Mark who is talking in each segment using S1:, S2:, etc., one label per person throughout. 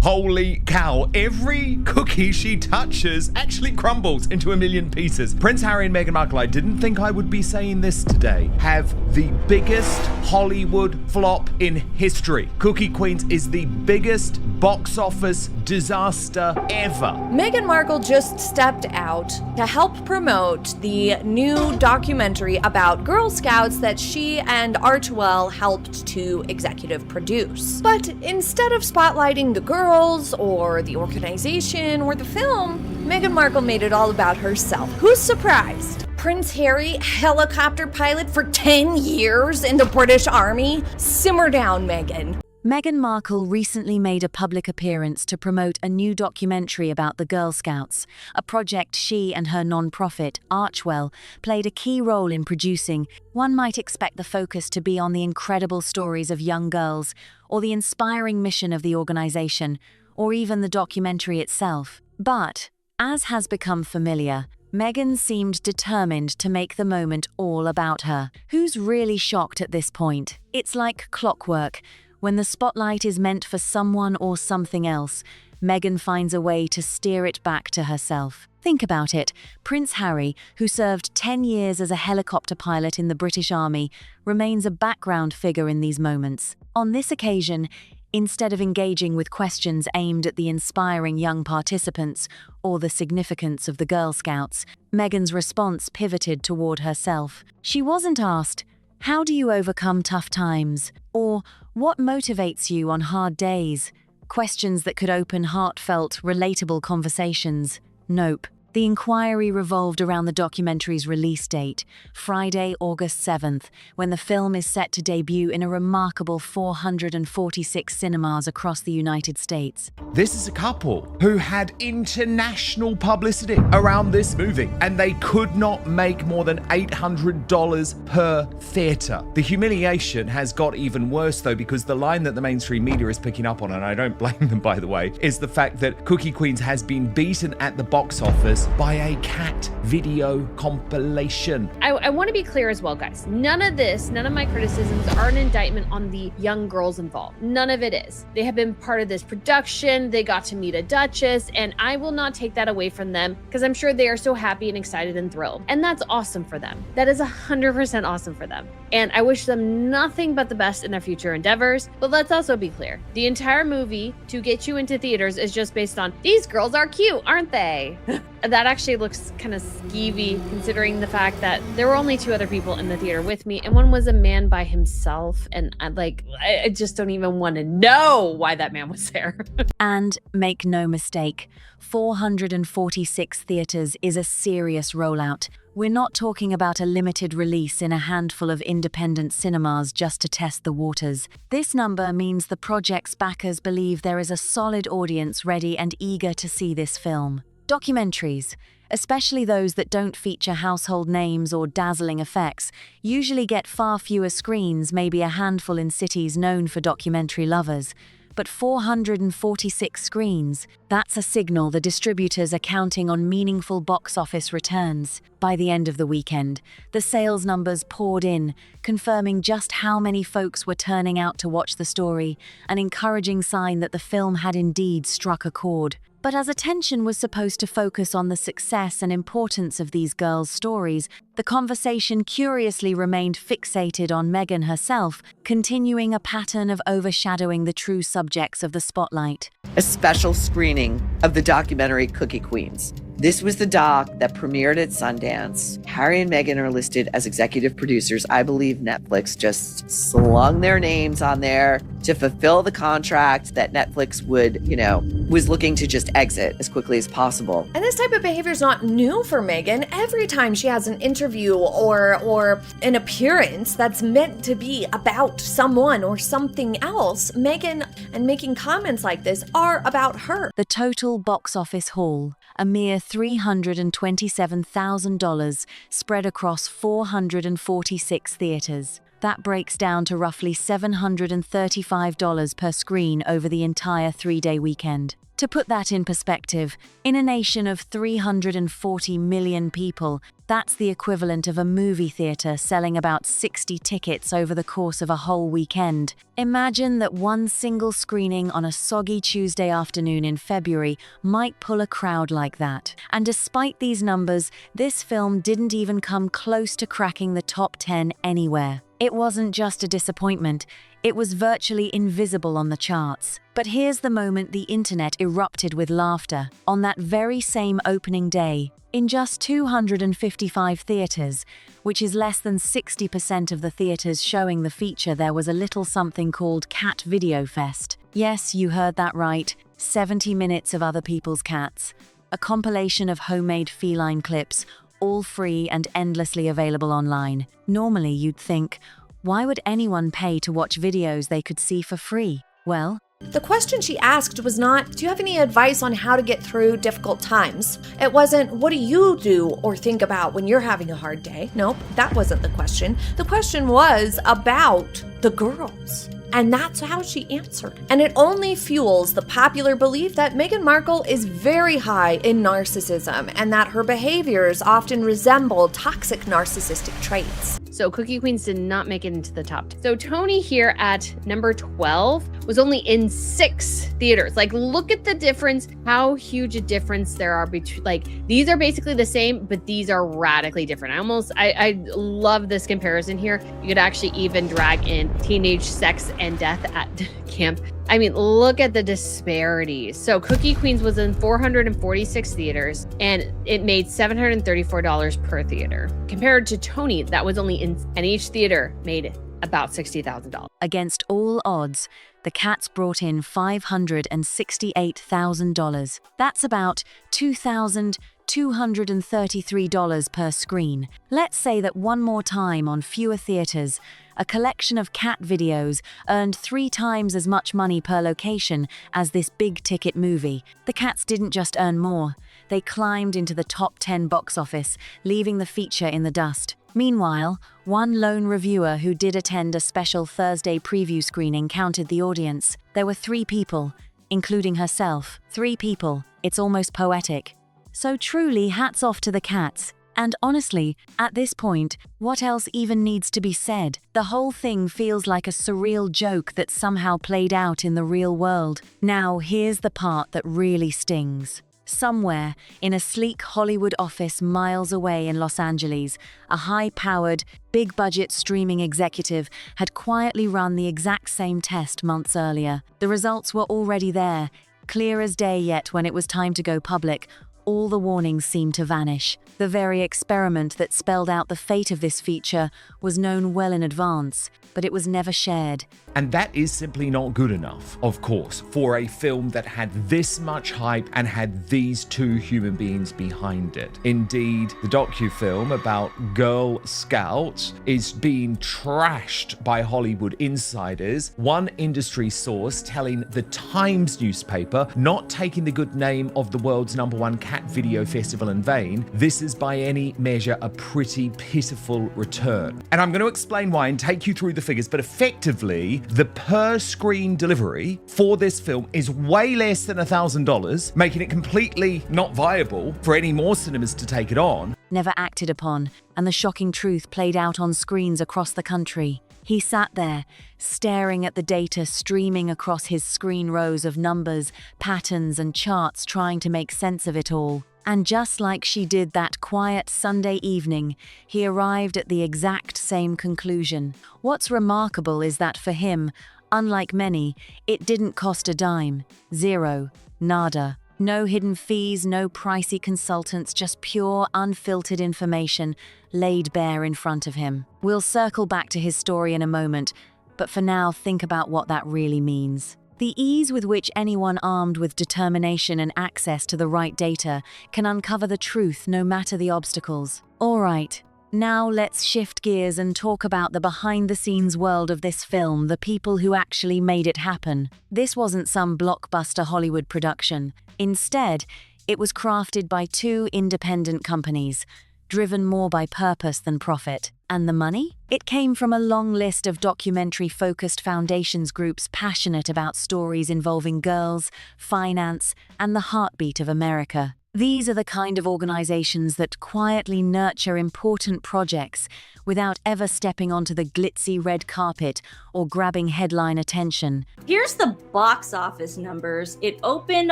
S1: Holy cow, every cookie she touches actually crumbles into a million pieces. Prince Harry and Meghan Markle, I didn't think I would be saying this today, have the biggest Hollywood flop in history. Cookie Queens is the biggest box office disaster ever.
S2: Meghan Markle just stepped out to help promote the new documentary about Girl Scouts that she and Archewell helped to executive produce. But instead of spotlighting the girls or the organization or the film, Meghan Markle made it all about herself. Who's surprised? Prince Harry, helicopter pilot for 10 years in the British Army? Simmer down, Meghan.
S3: Meghan Markle recently made a public appearance to promote a new documentary about the Girl Scouts, a project she and her non-profit, Archewell, played a key role in producing. One might expect the focus to be on the incredible stories of young girls, or the inspiring mission of the organization, or even the documentary itself. But, as has become familiar, Meghan seemed determined to make the moment all about her. Who's really shocked at this point? It's like clockwork. When the spotlight is meant for someone or something else, Meghan finds a way to steer it back to herself. Think about it. Prince Harry, who served 10 years as a helicopter pilot in the British Army, remains a background figure in these moments. On this occasion, instead of engaging with questions aimed at the inspiring young participants or the significance of the Girl Scouts, Meghan's response pivoted toward herself. She wasn't asked, "How do you overcome tough times?" or "What motivates you on hard days?" Questions that could open heartfelt, relatable conversations. Nope. The inquiry revolved around the documentary's release date, Friday, August 7th, when the film is set to debut in a remarkable 446 cinemas across the United States.
S1: This is a couple who had international publicity around this movie, and they could not make more than $800 per theatre. The humiliation has got even worse, though, because the line that the mainstream media is picking up on, and I don't blame them, by the way, is the fact that Cookie Queens has been beaten at the box office by a CatVideo compilation.
S4: I want to be clear as well, guys. None of my criticisms are an indictment on the young girls involved. None of it is. They have been part of this production. They got to meet a duchess, and I will not take that away from them because I'm sure they are so happy and excited and thrilled. And that's awesome for them. That is 100% awesome for them. And I wish them nothing but the best in their future endeavors. But let's also be clear. The entire movie to get you into theaters is just based on, these girls are cute, aren't they? That actually looks kind of skeevy considering the fact that there were only 2 other people in the theater with me, and one was a man by himself, and I just don't even want to know why that man was there.
S3: And make no mistake, 446 theaters is a serious rollout. We're not talking about a limited release in a handful of independent cinemas just to test the waters. This number means the project's backers believe there is a solid audience ready and eager to see this film. Documentaries, especially those that don't feature household names or dazzling effects, usually get far fewer screens, maybe a handful in cities known for documentary lovers. But 446 screens, that's a signal the distributors are counting on meaningful box office returns. By the end of the weekend, the sales numbers poured in, confirming just how many folks were turning out to watch the story, an encouraging sign that the film had indeed struck a chord. But as attention was supposed to focus on the success and importance of these girls' stories, the conversation curiously remained fixated on Meghan herself, continuing a pattern of overshadowing the true subjects of the spotlight.
S5: A special screening of the documentary Cookie Queens. This was the doc that premiered at Sundance. Harry and Meghan are listed as executive producers. I believe Netflix just slung their names on there to fulfill the contract that Netflix was looking to just exit as quickly as possible.
S2: And this type of behavior is not new for Meghan. Every time she has an interview or an appearance that's meant to be about someone or something else, Meghan and making comments like this are about her.
S3: The total box office haul, a mere $327,000 spread across 446 theaters. That breaks down to roughly $735 per screen over the entire 3-day weekend. To put that in perspective, in a nation of 340 million people, that's the equivalent of a movie theater selling about 60 tickets over the course of a whole weekend. Imagine that one single screening on a soggy Tuesday afternoon in February might pull a crowd like that. And despite these numbers, this film didn't even come close to cracking the top 10 anywhere. It wasn't just a disappointment, it was virtually invisible on the charts. But here's the moment the internet erupted with laughter. On that very same opening day, in just 255 theaters, which is less than 60% of the theaters showing the feature, there was a little something called CatVideoFest. Yes, you heard that right, 70 minutes of other people's cats. A compilation of homemade feline clips, all free and endlessly available online. Normally you'd think, why would anyone pay to watch videos they could see for free? Well,
S2: the question she asked was not, do you have any advice on how to get through difficult times? It wasn't, what do you do or think about when you're having a hard day? Nope, that wasn't the question. The question was about the girls. And that's how she answered. And it only fuels the popular belief that Meghan Markle is very high in narcissism and that her behaviors often resemble toxic narcissistic traits.
S4: So Cookie Queens did not make it into the top 10. So Tony here at number 12 was only in 6 theaters. Like, look at the difference, how huge a difference there are between, like, these are basically the same, but these are radically different. I love this comparison here. You could actually even drag in teenage sex and death at camp. I mean, look at the disparities. So Cookie Queens was in 446 theaters and it made $734 per theater. Compared to Tony, that was only in, and each theater made about $60,000.
S3: against all odds, the Cats brought in $568,000. That's about $2,233 per screen. Let's say that one more time on fewer theaters, a collection of cat videos earned 3 times as much money per location as this big-ticket movie. The Cats didn't just earn more, they climbed into the top 10 box office, leaving the feature in the dust. Meanwhile, one lone reviewer who did attend a special Thursday preview screening counted the audience. There were 3 people, including herself. 3 people. It's almost poetic. So truly, hats off to the Cats. And honestly, at this point, what else even needs to be said? The whole thing feels like a surreal joke that somehow played out in the real world. Now, here's the part that really stings. Somewhere, in a sleek Hollywood office miles away in Los Angeles, a high-powered, big-budget streaming executive had quietly run the exact same test months earlier. The results were already there, clear as day, yet when it was time to go public, all the warnings seemed to vanish. The very experiment that spelled out the fate of this feature was known well in advance, but it was never shared.
S1: And that is simply not good enough, of course, for a film that had this much hype and had these 2 human beings behind it. Indeed, the docu-film about Girl Scouts is being trashed by Hollywood insiders. One industry source telling the Times newspaper, not taking the good name of the world's #1 cat video festival in vain, this is by any measure a pretty pitiful return. And I'm going to explain why and take you through the figures, but effectively, the per-screen delivery for this film is way less than $1,000, making it completely not viable for any more cinemas to take it on.
S3: Never acted upon, and the shocking truth played out on screens across the country. He sat there, staring at the data streaming across his screen rows of numbers, patterns, and charts, trying to make sense of it all. And just like she did that quiet Sunday evening, he arrived at the exact same conclusion. What's remarkable is that for him, unlike many, it didn't cost a dime. Zero. Nada. No hidden fees, no pricey consultants, just pure, unfiltered information laid bare in front of him. We'll circle back to his story in a moment, but for now, think about what that really means. The ease with which anyone armed with determination and access to the right data can uncover the truth no matter the obstacles. All right, now let's shift gears and talk about the behind-the-scenes world of this film, the people who actually made it happen. This wasn't some blockbuster Hollywood production. Instead, it was crafted by 2 independent companies, driven more by purpose than profit. And the money? It came from a long list of documentary-focused foundations groups passionate about stories involving girls, finance, and the heartbeat of America. These are the kind of organizations that quietly nurture important projects without ever stepping onto the glitzy red carpet or grabbing headline attention.
S6: Here's the box office numbers. It opened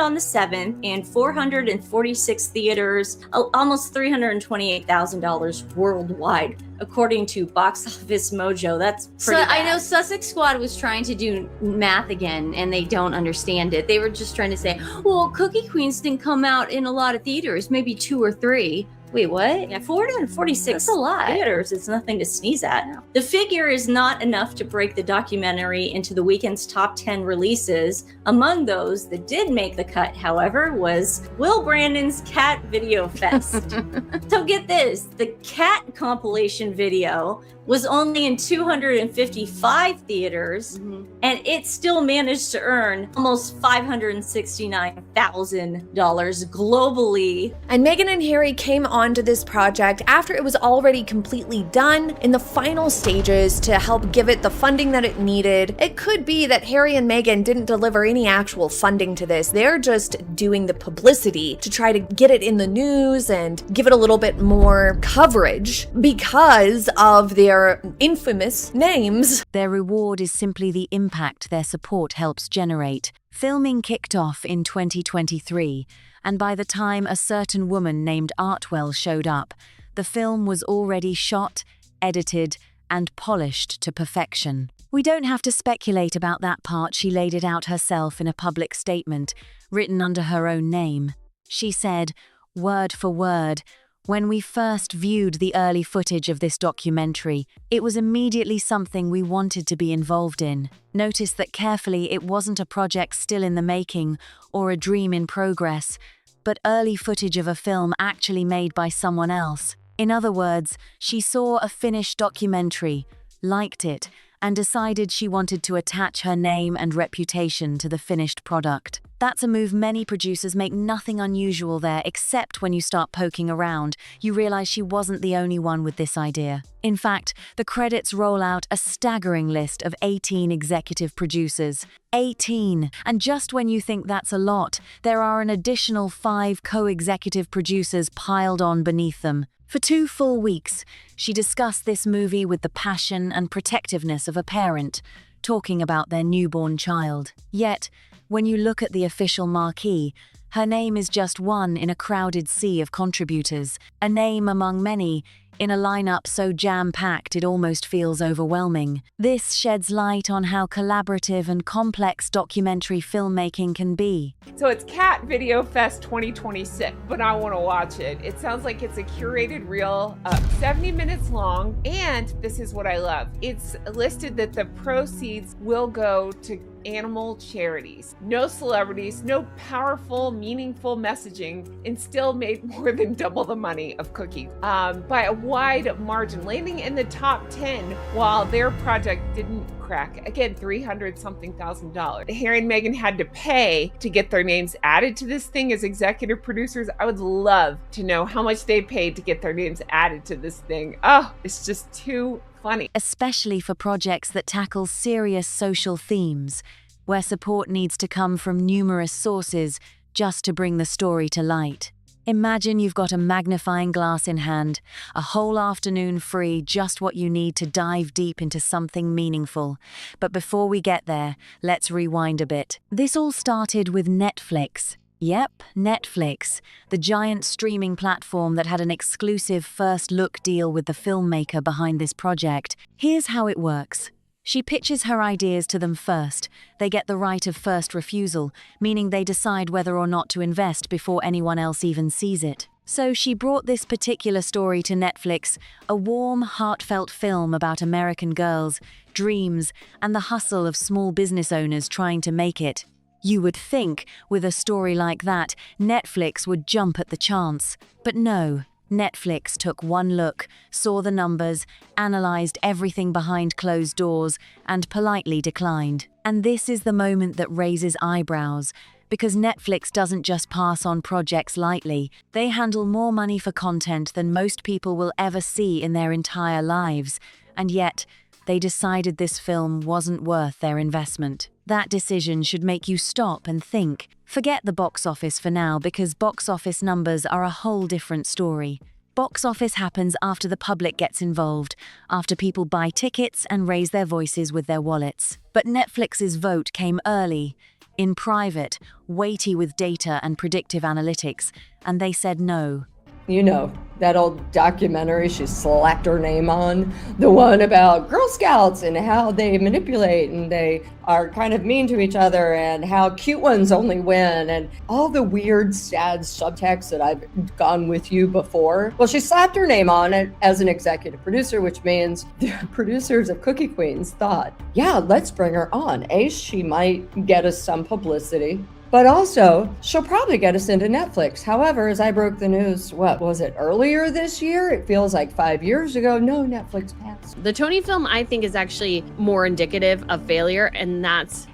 S6: on the 7th in 446 theaters, almost $328,000 worldwide, according to Box Office Mojo. That's pretty bad.
S7: I know Sussex Squad was trying to do math again, and they don't understand it. They were just trying to say, well, Cookie Queens didn't come out in a lot of theaters, maybe 2 or 3.
S6: Wait, what? Yeah, 446
S7: That's a lot.
S6: theaters. It's nothing to sneeze at. The figure is not enough to break the documentary into the weekend's top 10 releases. Among those that did make the cut, however, was Will Brandon's CatVideoFest. So get this, the Cat compilation video was only in 255 theaters, and it still managed to earn almost $569,000 globally.
S2: And Meghan and Harry came onto this project after it was already completely done, in the final stages to help give it the funding that it needed. It could be that Harry and Meghan didn't deliver any actual funding to this. They're just doing the publicity to try to get it in the news and give it a little bit more coverage because of their infamous names.
S3: Their reward is simply the impact their support helps generate. Filming kicked off in 2023, and by the time a certain woman named Archewell showed up, the film was already shot, edited, and polished to perfection. We don't have to speculate about that part. She laid it out herself in a public statement, written under her own name. She said, word for word, "When we first viewed the early footage of this documentary, it was immediately something we wanted to be involved in." Notice that carefully, it wasn't a project still in the making or a dream in progress, but early footage of a film actually made by someone else. In other words, she saw a finished documentary, liked it, and decided she wanted to attach her name and reputation to the finished product. That's a move many producers make. Nothing unusual there, except when you start poking around, you realize she wasn't the only one with this idea. In fact, the credits roll out a staggering list of 18 executive producers. 18! And just when you think that's a lot, there are an additional 5 co-executive producers piled on beneath them. For 2 full weeks, she discussed this movie with the passion and protectiveness of a parent, talking about their newborn child. Yet, when you look at the official marquee, her name is just one in a crowded sea of contributors, a name among many, in a lineup so jam-packed it almost feels overwhelming. This sheds light on how collaborative and complex documentary filmmaking can be.
S8: So it's CatVideoFest 2026, but I want to watch it. It sounds like it's a curated reel, 70 minutes long, and this is what I love. It's listed that the proceeds will go to animal charities. No celebrities, no powerful, meaningful messaging, and still made more than double the money of Cookie by a wide margin, landing in the top 10 while their project didn't crack. Again, $300-something thousand. Harry and Meghan had to pay to get their names added to this thing as executive producers. I would love to know how much they paid to get their names added to this thing. Oh, it's just too funny.
S3: Especially for projects that tackle serious social themes, where support needs to come from numerous sources just to bring the story to light. Imagine you've got a magnifying glass in hand, a whole afternoon free, just what you need to dive deep into something meaningful. But before we get there, let's rewind a bit. This all started with Netflix. Yep, Netflix, the giant streaming platform that had an exclusive first-look deal with the filmmaker behind this project. Here's how it works. She pitches her ideas to them first. They get the right of first refusal, meaning they decide whether or not to invest before anyone else even sees it. So she brought this particular story to Netflix, a warm, heartfelt film about American girls, dreams, and the hustle of small business owners trying to make it. You would think, with a story like that, Netflix would jump at the chance. But no. Netflix took one look, saw the numbers, analyzed everything behind closed doors, and politely declined. And this is the moment that raises eyebrows, Because Netflix doesn't just pass on projects lightly, they handle more money for content than most people will ever see in their entire lives. And yet, they decided this film wasn't worth their investment. That decision should make you stop and think. Forget the box office for now, because box office numbers are a whole different story. Box office happens after the public gets involved, after people buy tickets and raise their voices with their wallets. But Netflix's vote came early, in private, weighty with data and predictive analytics, and they said no.
S9: You know, that old documentary she slapped her name on, the one about Girl Scouts and how they manipulate and they are kind of mean to each other and how cute ones only win and all the weird, sad subtext that I've gone with you before. Well, she slapped her name on it as an executive producer, which means the producers of Cookie Queens thought, yeah, let's bring her on. She might get us some publicity. But also, she'll probably get us into Netflix. However, as I broke the news, what was it, earlier this year? It feels like 5 years ago. No, Netflix passed.
S4: The Tony film, I think, is actually more indicative of failure, and that's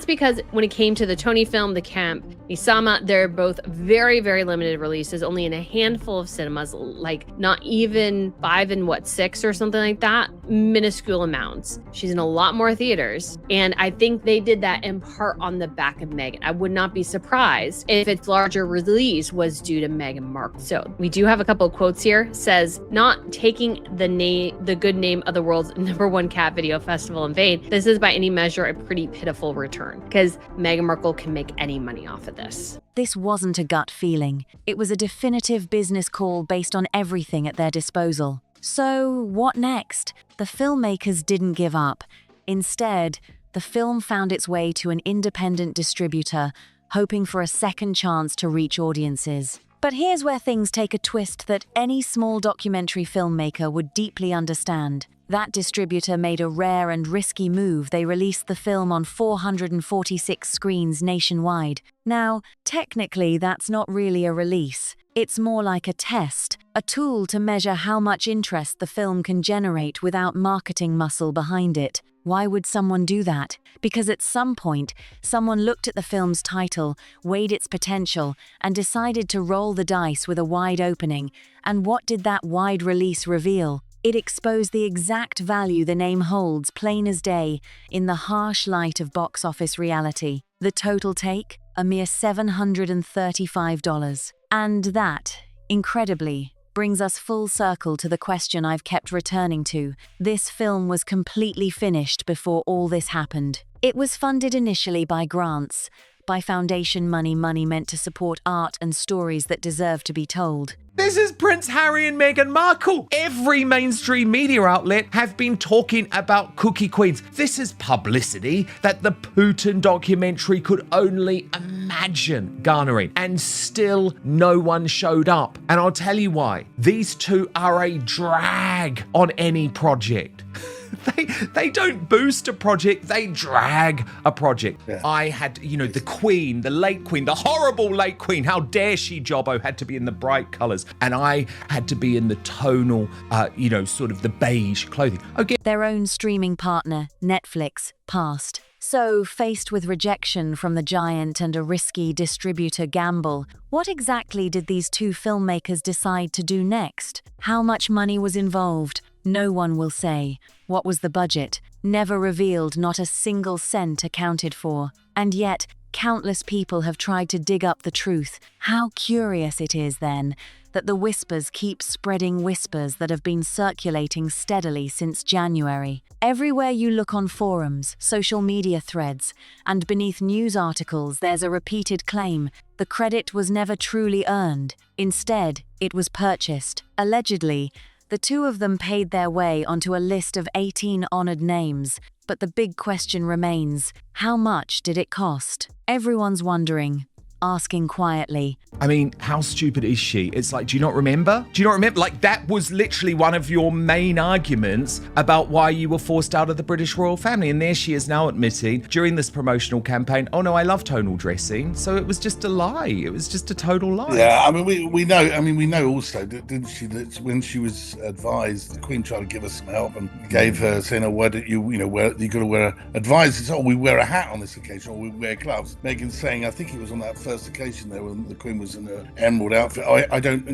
S4: because when it came to the Tony film, the Camp Isama, they're both very, very limited releases, only in a handful of cinemas, like not even 5 and 6 or something like that, minuscule amounts. She's in a lot more theaters, and I think they did that in part on the back of Meghan. I would not be surprised if its larger release was due to Meghan Markle. So we do have a couple of quotes here. Says, not taking the good name of the world's #1 cat video festival in vain. This is by any measure a pretty pitiful return, because Meghan Markle can make any money off of this.
S3: This wasn't a gut feeling. It was a definitive business call based on everything at their disposal. So, what next? The filmmakers didn't give up. Instead, the film found its way to an independent distributor, hoping for a second chance to reach audiences. But here's where things take a twist that any small documentary filmmaker would deeply understand. That distributor made a rare and risky move. They released the film on 446 screens nationwide. Now, technically, that's not really a release. It's more like a test, a tool to measure how much interest the film can generate without marketing muscle behind it. Why would someone do that? Because at some point, someone looked at the film's title, weighed its potential, and decided to roll the dice with a wide opening. And what did that wide release reveal? It exposed the exact value the name holds, plain as day, in the harsh light of box office reality. The total take? A mere $735. And that, incredibly, brings us full circle to the question I've kept returning to. This film was completely finished before all this happened. It was funded initially by grants, by foundation money meant to support art and stories that deserve to be told.
S1: This is Prince Harry and Meghan Markle. Every mainstream media outlet have been talking about Cookie Queens. This is publicity that the Putin documentary could only imagine garnering, and still no one showed up. And I'll tell you why. These two are a drag on any project. They don't boost a project, they drag a project. Yeah. I had, the Queen, the late Queen, the horrible late Queen, how dare she, Jobbo, had to be in the bright colours. And I had to be in the tonal, sort of the beige clothing. Okay.
S3: Their own streaming partner, Netflix, passed. So, faced with rejection from the giant and a risky distributor gamble, what exactly did these two filmmakers decide to do next? How much money was involved? No one will say. What was the budget? Never revealed, not a single cent accounted for. And yet, countless people have tried to dig up the truth. How curious it is, then, that the whispers keep spreading, whispers that have been circulating steadily since January. Everywhere you look on forums, social media threads, and beneath news articles, there's a repeated claim. The credit was never truly earned. Instead, it was purchased. Allegedly, the two of them paid their way onto a list of 18 honored names. But the big question remains, how much did it cost? Everyone's wondering, asking quietly,
S1: I mean, how stupid is she? It's like, do you not remember? Do you not remember? Like, that was literally one of your main arguments about why you were forced out of the British royal family. And there she is now admitting during this promotional campaign, oh no, I love tonal dressing. So it was just a lie. It was just a total lie.
S10: Yeah, I mean, we know also, didn't she, that when she was advised, the Queen tried to give her some help and gave her, saying, oh, why don't you got to wear advised, we wear a hat on this occasion, or we wear gloves. Meghan saying, I think it was on that first occasion there when the Queen was in her emerald outfit, I don't,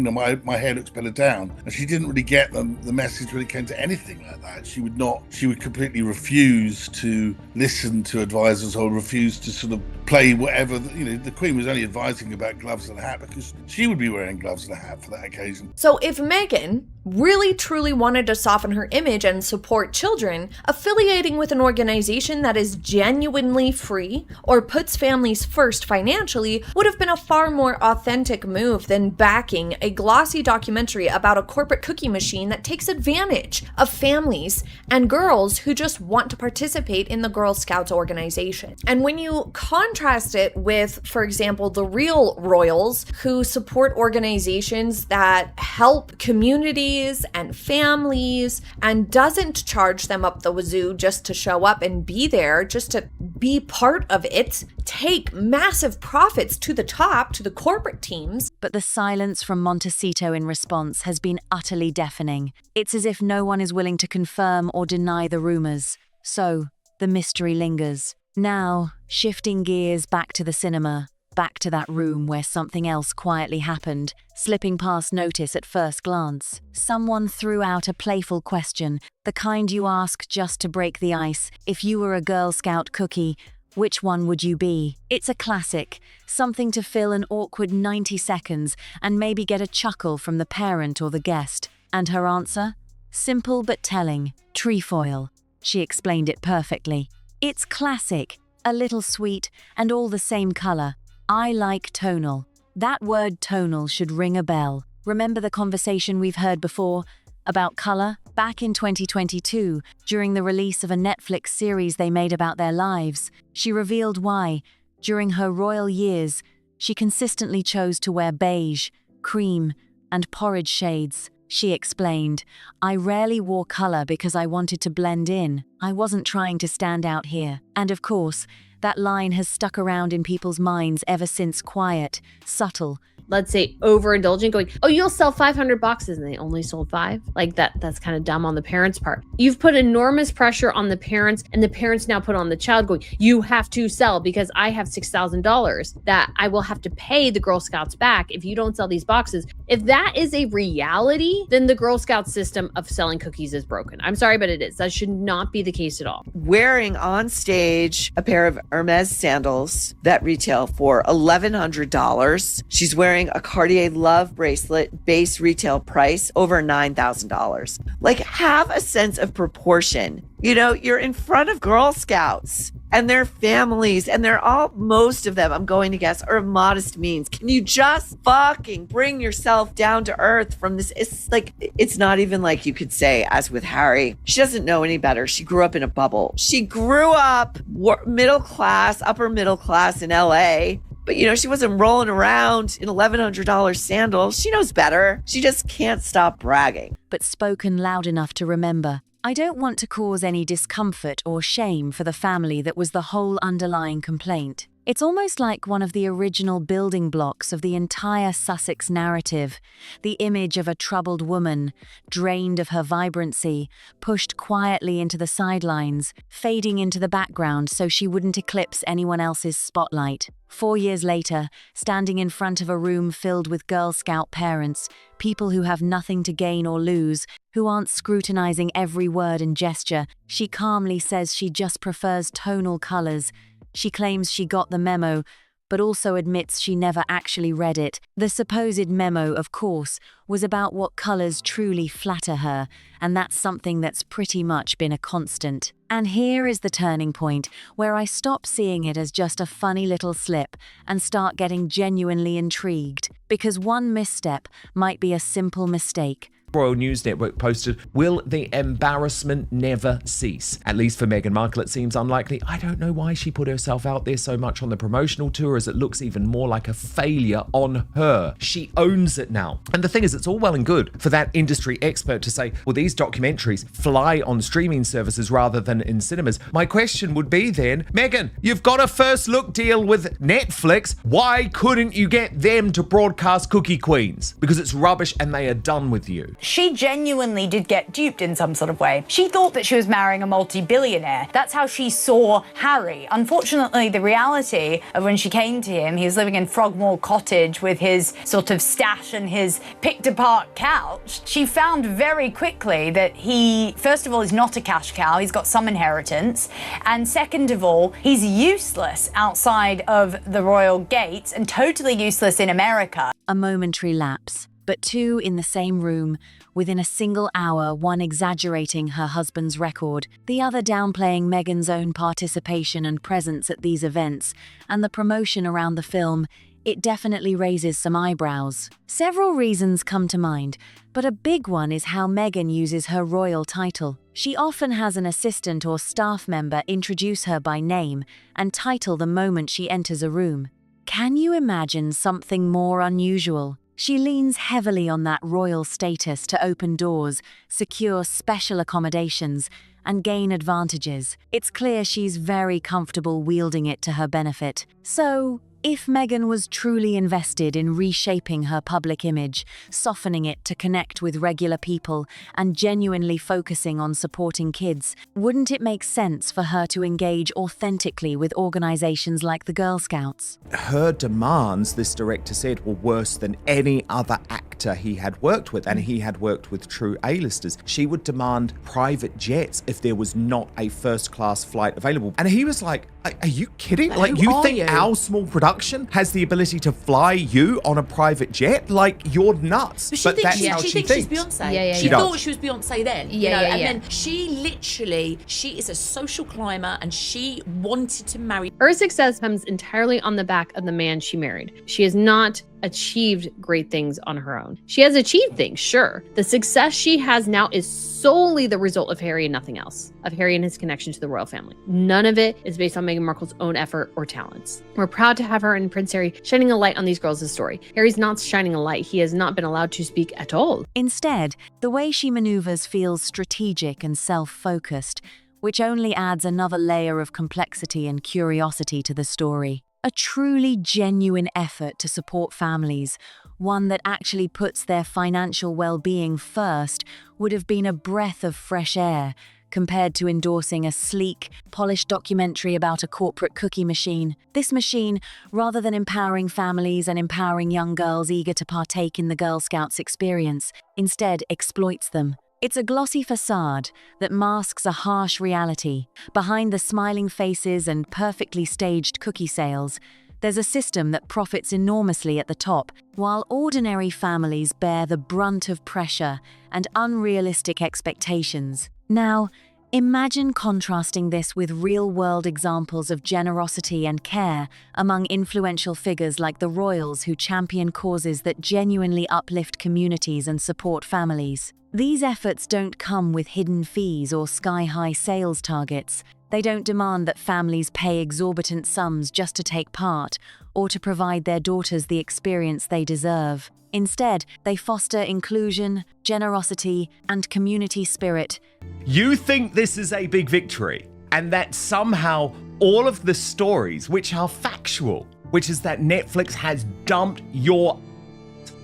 S10: my hair looks better down. And she didn't really get the message when it came to anything like that. She would completely refuse to listen to advisors or refuse to sort of play whatever, the Queen was only advising about gloves and a hat because she would be wearing gloves and a hat for that occasion.
S2: So if Meghan really truly wanted to soften her image and support children, affiliating with an organization that is genuinely free or puts families first financially would have been a far more authentic move than backing a glossy documentary about a corporate cookie machine that takes advantage of families and girls who just want to participate in the Girl Scouts organization. And when you contrast it with, for example, the real royals who support organizations that help communities and families and doesn't charge them up the wazoo just to show up and be there, just to be part of it, take massive profits to the top, to the corporate teams.
S3: But the silence from Montecito in response has been utterly deafening. It's as if no one is willing to confirm or deny the rumors. So, the mystery lingers. Now, shifting gears back to the cinema, back to that room where something else quietly happened, slipping past notice at first glance. Someone threw out a playful question, the kind you ask just to break the ice. If you were a Girl Scout cookie, which one would you be? It's a classic, something to fill an awkward 90 seconds and maybe get a chuckle from the parent or the guest. And her answer? Simple but telling, trefoil. She explained it perfectly. It's classic, a little sweet, and all the same color. I like tonal. That word tonal should ring a bell. Remember the conversation we've heard before about color? Back in 2022, during the release of a Netflix series they made about their lives, she revealed why, during her royal years, she consistently chose to wear beige, cream, and porridge shades. She explained, I rarely wore color because I wanted to blend in. I wasn't trying to stand out here. And of course, that line has stuck around in people's minds ever since. Quiet, subtle.
S4: Let's say overindulgent, going, oh, you'll sell 500 boxes and they only sold 5. Like that's kind of dumb on the parents' part. You've put enormous pressure on the parents, and the parents now put on the child going, you have to sell because I have $6,000 that I will have to pay the Girl Scouts back if you don't sell these boxes. If that is a reality, then the Girl Scout system of selling cookies is broken. I'm sorry, but it is. That should not be the case at all.
S5: Wearing on stage a pair of Hermes sandals that retail for $1,100. She's wearing a Cartier Love bracelet, base retail price over $9,000. Like, have a sense of proportion. You're in front of Girl Scouts and their families, and they're all, most of them, I'm going to guess, are of modest means. Can you just fucking bring yourself down to earth from this? It's not even like you could say, as with Harry, she doesn't know any better. She grew up in a bubble. She grew up middle class, upper middle class in LA. But, she wasn't rolling around in $1,100 sandals. She knows better. She just can't stop bragging.
S3: But spoken loud enough to remember. I don't want to cause any discomfort or shame for the family that was the whole underlying complaint. It's almost like one of the original building blocks of the entire Sussex narrative, the image of a troubled woman, drained of her vibrancy, pushed quietly into the sidelines, fading into the background so she wouldn't eclipse anyone else's spotlight. 4 years later, standing in front of a room filled with Girl Scout parents, people who have nothing to gain or lose, who aren't scrutinizing every word and gesture, she calmly says she just prefers tonal colors. She claims she got the memo, but also admits she never actually read it. The supposed memo, of course, was about what colors truly flatter her, and that's something that's pretty much been a constant. And here is the turning point, where I stop seeing it as just a funny little slip and start getting genuinely intrigued. Because one misstep might be a simple mistake,
S1: Royal News Network posted, "Will the embarrassment never cease?" At least for Meghan Markle, it seems unlikely. I don't know why she put herself out there so much on the promotional tour, as it looks even more like a failure on her. She owns it now. And the thing is, it's all well and good for that industry expert to say, well, these documentaries fly on streaming services rather than in cinemas. My question would be then, Meghan, you've got a first look deal with Netflix. Why couldn't you get them to broadcast Cookie Queens? Because it's rubbish and they are done with you.
S11: She genuinely did get duped in some sort of way. She thought that she was marrying a multi-billionaire. That's how she saw Harry. Unfortunately, the reality of when she came to him, he was living in Frogmore Cottage with his sort of stash and his picked-apart couch. She found very quickly that he, first of all, is not a cash cow. He's got some inheritance. And second of all, he's useless outside of the royal gates and totally useless in America.
S3: A momentary lapse, but two in the same room, within a single hour, one exaggerating her husband's record, the other downplaying Meghan's own participation and presence at these events, and the promotion around the film. It definitely raises some eyebrows. Several reasons come to mind, but a big one is how Meghan uses her royal title. She often has an assistant or staff member introduce her by name and title the moment she enters a room. Can you imagine something more unusual? She leans heavily on that royal status to open doors, secure special accommodations, and gain advantages. It's clear she's very comfortable wielding it to her benefit. So, if Meghan was truly invested in reshaping her public image, softening it to connect with regular people, and genuinely focusing on supporting kids, wouldn't it make sense for her to engage authentically with organizations like the Girl Scouts?
S1: Her demands, this director said, were worse than any other actor he had worked with, and he had worked with true A-listers. She would demand private jets if there was not a first-class flight available. And he was like, are you kidding? Like, you think our small production has the ability to fly you on a private jet? Like, you're nuts.
S12: But
S1: that's how she thinks.
S12: She's Beyonce. She
S1: does.
S12: thought she was Beyonce then. And then she is a social climber, and she wanted to marry.
S4: Her success comes entirely on the back of the man she married. She has not achieved great things on her own. She has achieved things, sure. The success she has now is solely the result of Harry and nothing else, of Harry and his connection to the royal family. None of it is based on Meghan Markle's own effort or talents. We're proud to have her and Prince Harry shining a light on these girls' story. Harry's not shining a light. He has not been allowed to speak at all.
S3: Instead, the way she maneuvers feels strategic and self-focused, which only adds another layer of complexity and curiosity to the story. A truly genuine effort to support families, one that actually puts their financial well-being first, would have been a breath of fresh air compared to endorsing a sleek, polished documentary about a corporate cookie machine. This machine, rather than empowering families and empowering young girls eager to partake in the Girl Scouts experience, instead exploits them. It's a glossy facade that masks a harsh reality. Behind the smiling faces and perfectly staged cookie sales, there's a system that profits enormously at the top, while ordinary families bear the brunt of pressure and unrealistic expectations. Now, imagine contrasting this with real-world examples of generosity and care among influential figures like the royals who champion causes that genuinely uplift communities and support families. These efforts don't come with hidden fees or sky-high sales targets. They don't demand that families pay exorbitant sums just to take part or to provide their daughters the experience they deserve. Instead, they foster inclusion, generosity, and community spirit.
S1: You think this is a big victory, and that somehow all of the stories, which are factual, which is that Netflix has dumped your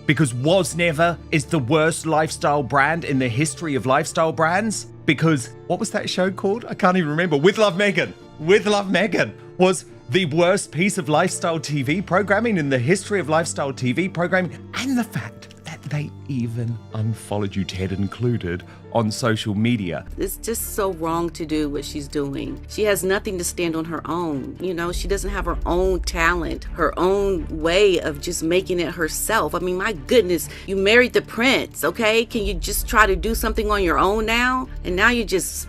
S1: because Was Never is the worst lifestyle brand in the history of lifestyle brands. Because, what was that show called? I can't even remember. With Love Meghan. With Love Meghan was the worst piece of lifestyle TV programming in the history of lifestyle TV programming. And the fact that they even unfollowed you, Ted included, on social media.
S13: It's just so wrong to do what she's doing. She has nothing to stand on her own. You know, she doesn't have her own talent, her own way of just making it herself. I mean, my goodness, you married the prince, okay? Can you just try to do something on your own now? And now you're just,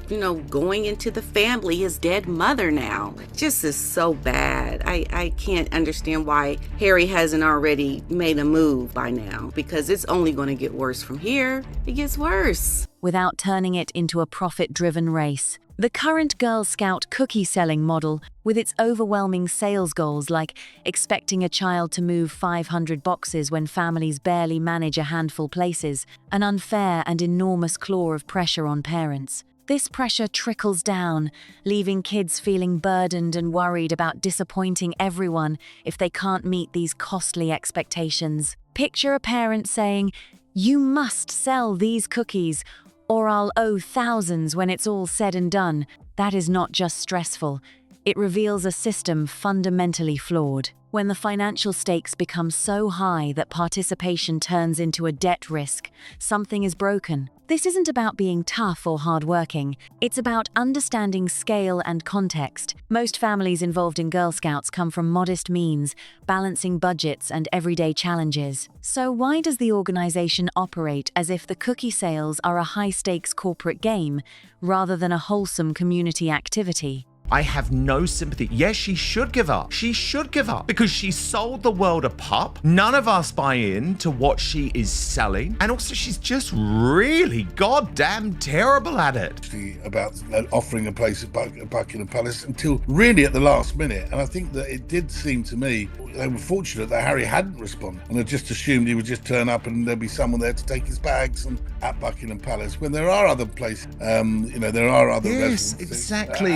S13: going into the family, his dead mother now. Just is so bad. I can't understand why Harry hasn't already made a move by now, because it's only going to get worse from here. It gets worse.
S3: Without turning it into a profit-driven race. The current Girl Scout cookie selling model, with its overwhelming sales goals like expecting a child to move 500 boxes when families barely manage a handful places, an unfair and enormous claw of pressure on parents. This pressure trickles down, leaving kids feeling burdened and worried about disappointing everyone if they can't meet these costly expectations. Picture a parent saying, "You must sell these cookies, or I'll owe thousands when it's all said and done." That is not just stressful. It reveals a system fundamentally flawed. When the financial stakes become so high that participation turns into a debt risk, something is broken. This isn't about being tough or hardworking. It's about understanding scale and context. Most families involved in Girl Scouts come from modest means, balancing budgets and everyday challenges. So why does the organization operate as if the cookie sales are a high-stakes corporate game rather than a wholesome community activity?
S1: I have no sympathy. Yes, she should give up. She should give up because she sold the world a pup. None of us buy in to what she is selling. And also, she's just really goddamn terrible at it.
S10: About offering a place at Buckingham Palace until really at the last minute. And I think that it did seem to me they were fortunate that Harry hadn't responded and had just assumed he would just turn up and there'd be someone there to take his bags and at Buckingham Palace when there are other places, there are other
S1: Yes,
S10: residences.
S1: exactly.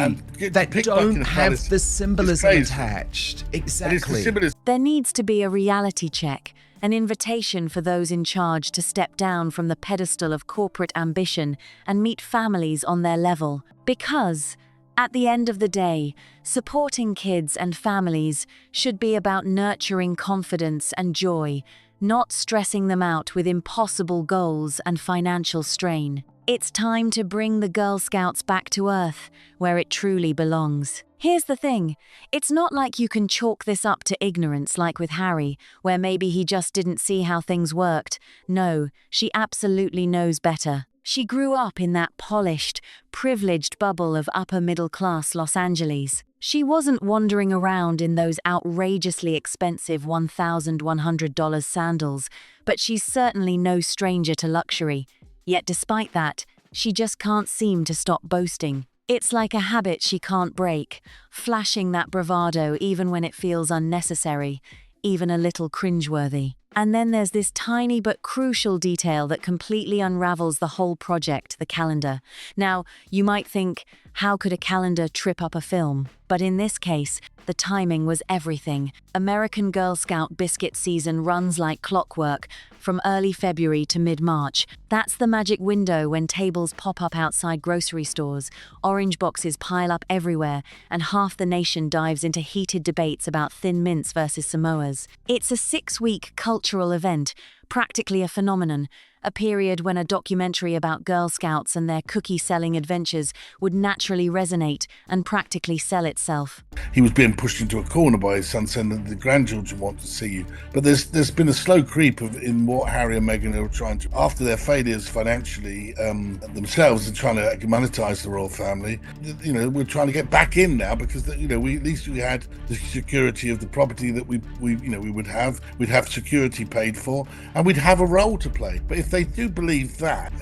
S1: That don't have the symbolism attached. Exactly.
S3: There needs to be a reality check, an invitation for those in charge to step down from the pedestal of corporate ambition and meet families on their level. Because, at the end of the day, supporting kids and families should be about nurturing confidence and joy, not stressing them out with impossible goals and financial strain. It's time to bring the Girl Scouts back to earth, where it truly belongs. Here's the thing, it's not like you can chalk this up to ignorance like with Harry, where maybe he just didn't see how things worked. No, she absolutely knows better. She grew up in that polished, privileged bubble of upper-middle-class Los Angeles. She wasn't wandering around in those outrageously expensive $1,100 sandals, but she's certainly no stranger to luxury. Yet despite that, she just can't seem to stop boasting. It's like a habit she can't break, flashing that bravado even when it feels unnecessary, even a little cringeworthy. And then there's this tiny but crucial detail that completely unravels the whole project, the calendar. Now, you might think, how could a calendar trip up a film? But in this case, the timing was everything. American Girl Scout biscuit season runs like clockwork, from early February to mid-March. That's the magic window when tables pop up outside grocery stores, orange boxes pile up everywhere, and half the nation dives into heated debates about Thin Mints versus Samoas. It's a 6-week cultural event, practically a phenomenon, a period when a documentary about Girl Scouts and their cookie-selling adventures would naturally resonate and practically sell itself.
S10: He was being pushed into a corner by his son, saying that the grandchildren want to see you. But there's been a slow creep in what Harry and Meghan are trying to, after their failures financially themselves and trying to monetize the royal family. We're trying to get back in now because at least we had the security of the property that we would have. We'd have security paid for, and we'd have a role to play. But if they do believe that,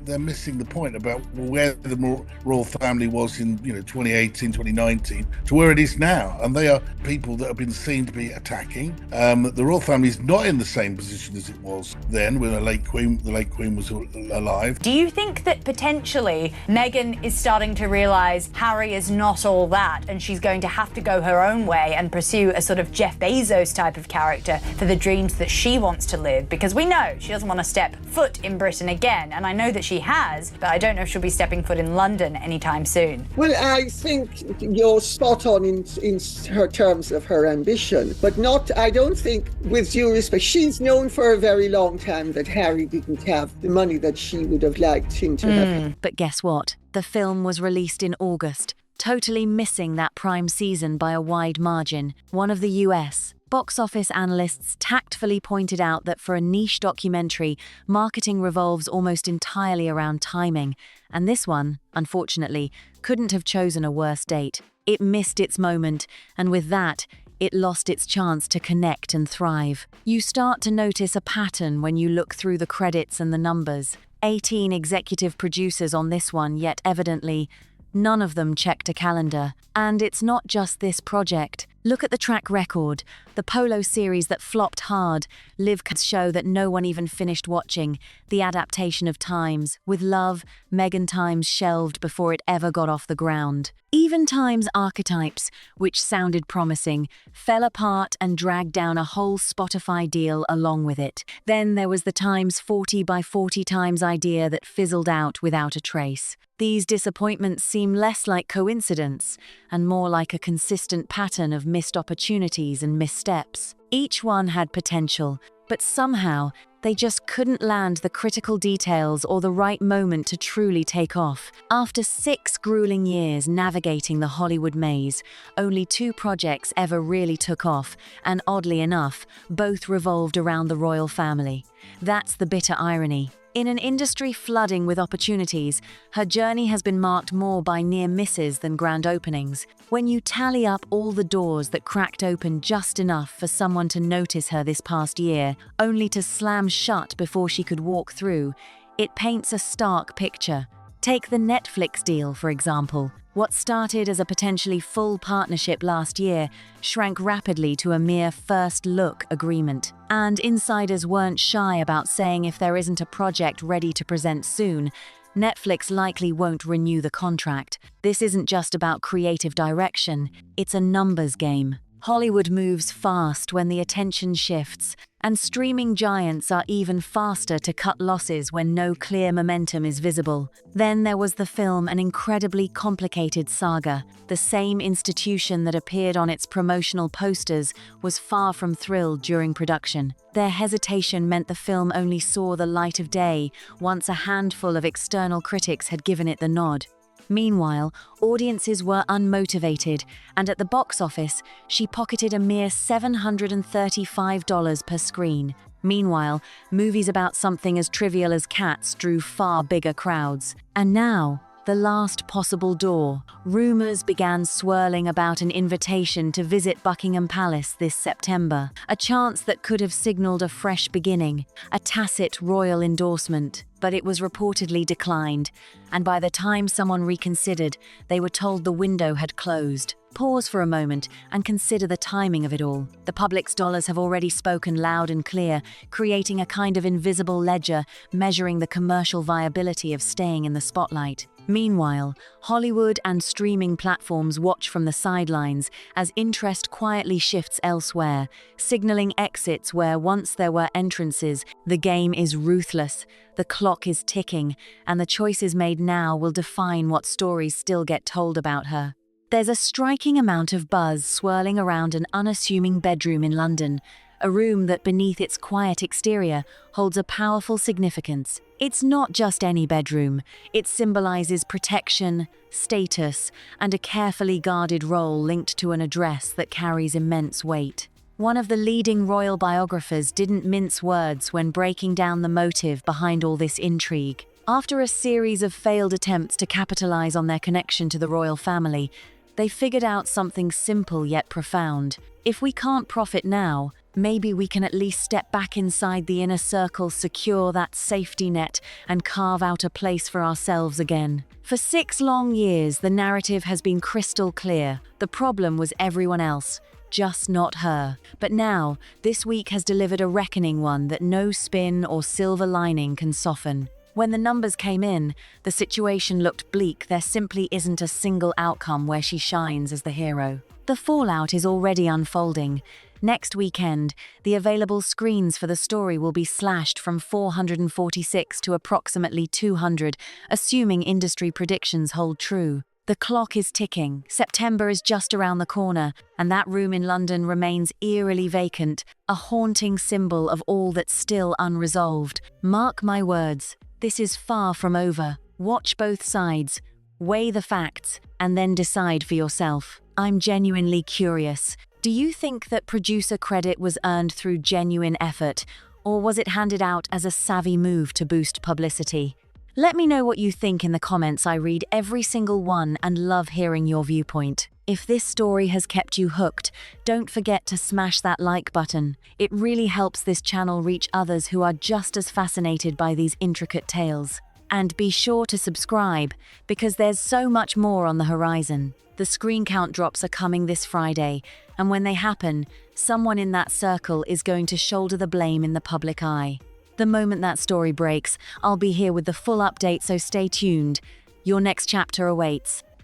S10: they're missing the point about where the royal family was in 2018, 2019 to where it is now. And they are people that have been seen to be attacking. The royal family is not in the same position as it was then when the late Queen was alive.
S11: Do you think that potentially Meghan is starting to realise Harry is not all that and she's going to have to go her own way and pursue a sort of Jeff Bezos type of character for the dreams that she wants to live? Because we know she doesn't want to step foot in Britain again, and I know that she has, but I don't know if she'll be stepping foot in London anytime soon.
S14: Well, I think you're spot on in her terms of her ambition, but I don't think, with due respect, she's known for a very long time that Harry didn't have the money that she would have liked him to have.
S3: But guess what? The film was released in August, totally missing that prime season by a wide margin. One of the US box office analysts tactfully pointed out that for a niche documentary, marketing revolves almost entirely around timing, and this one, unfortunately, couldn't have chosen a worse date. It missed its moment, and with that, it lost its chance to connect and thrive. You start to notice a pattern when you look through the credits and the numbers. 18 executive producers on this one, yet evidently, none of them checked a calendar. And it's not just this project. Look at the track record. The Polo series that flopped hard, Liv's show that no one even finished watching, the adaptation of Times, with Love, Meghan Times shelved before it ever got off the ground. Even Times Archetypes, which sounded promising, fell apart and dragged down a whole Spotify deal along with it. Then there was the Times 40 by 40 Times idea that fizzled out without a trace. These disappointments seem less like coincidence and more like a consistent pattern of missed opportunities and missteps. Each one had potential, but somehow they just couldn't land the critical details or the right moment to truly take off. After 6 grueling years navigating the Hollywood maze, only 2 projects ever really took off, and oddly enough, both revolved around the royal family. That's the bitter irony. In an industry flooding with opportunities, her journey has been marked more by near misses than grand openings. When you tally up all the doors that cracked open just enough for someone to notice her this past year, only to slam shut before she could walk through, it paints a stark picture. Take the Netflix deal, for example. What started as a potentially full partnership last year shrank rapidly to a mere first-look agreement. And insiders weren't shy about saying if there isn't a project ready to present soon, Netflix likely won't renew the contract. This isn't just about creative direction, it's a numbers game. Hollywood moves fast when the attention shifts, and streaming giants are even faster to cut losses when no clear momentum is visible. Then there was the film An Incredibly Complicated Saga. The same institution that appeared on its promotional posters was far from thrilled during production. Their hesitation meant the film only saw the light of day once a handful of external critics had given it the nod. Meanwhile, audiences were unmotivated, and at the box office, she pocketed a mere $735 per screen. Meanwhile, movies about something as trivial as cats drew far bigger crowds. And now, the last possible door. Rumors began swirling about an invitation to visit Buckingham Palace this September, a chance that could have signaled a fresh beginning, a tacit royal endorsement. But it was reportedly declined, and by the time someone reconsidered, they were told the window had closed. Pause for a moment and consider the timing of it all. The public's dollars have already spoken loud and clear, creating a kind of invisible ledger measuring the commercial viability of staying in the spotlight. Meanwhile, Hollywood and streaming platforms watch from the sidelines as interest quietly shifts elsewhere, signaling exits where once there were entrances. The game is ruthless, the clock is ticking, and the choices made now will define what stories still get told about her. There's a striking amount of buzz swirling around an unassuming bedroom in London, a room that beneath its quiet exterior holds a powerful significance. It's not just any bedroom, it symbolizes protection, status, and a carefully guarded role linked to an address that carries immense weight. One of the leading royal biographers didn't mince words when breaking down the motive behind all this intrigue. After a series of failed attempts to capitalize on their connection to the royal family, they figured out something simple yet profound. If we can't profit now, maybe we can at least step back inside the inner circle, secure that safety net, and carve out a place for ourselves again. For 6 long years, the narrative has been crystal clear. The problem was everyone else, just not her. But now, this week has delivered a reckoning, one that no spin or silver lining can soften. When the numbers came in, the situation looked bleak. There simply isn't a single outcome where she shines as the hero. The fallout is already unfolding. Next weekend, the available screens for the story will be slashed from 446 to approximately 200, assuming industry predictions hold true. The clock is ticking, September is just around the corner, and that room in London remains eerily vacant, a haunting symbol of all that's still unresolved. Mark my words, this is far from over. Watch both sides, weigh the facts, and then decide for yourself. I'm genuinely curious. Do you think that producer credit was earned through genuine effort, or was it handed out as a savvy move to boost publicity? Let me know what you think in the comments. I read every single one and love hearing your viewpoint. If this story has kept you hooked, don't forget to smash that like button. It really helps this channel reach others who are just as fascinated by these intricate tales. And be sure to subscribe, because there's so much more on the horizon. The screen count drops are coming this Friday, and when they happen, someone in that circle is going to shoulder the blame in the public eye. The moment that story breaks, I'll be here with the full update, so stay tuned. Your next chapter awaits.